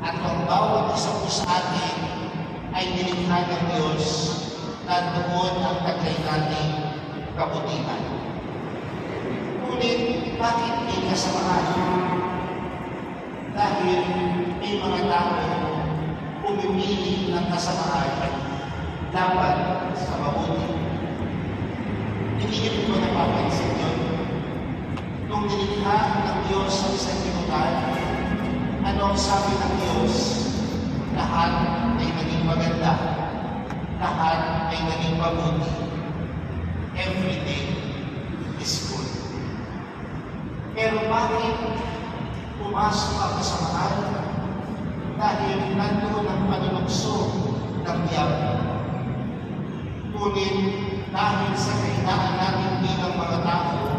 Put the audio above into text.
at ang bawat isa po sa atin ay nilikha ng Diyos na doon ang taglay nating kabutihan. Ngunit bakit may kasamaan? Dahil may mga tao pumipili ng kasamaan dapat sa mabuti. Hindi niyo po napapansin yun. Nung nilikha ng Diyos sa isang pinutan, ano ang sabi ng Diyos? Lahat ay naging maganda. Lahat ay naging mabuti. Everything is good. Pero bakit pumasok ang kasamaan? Dahil nandoon ang panulugso ng diablo. Ngunit dahil sa kahinaan natin bilang mga tao,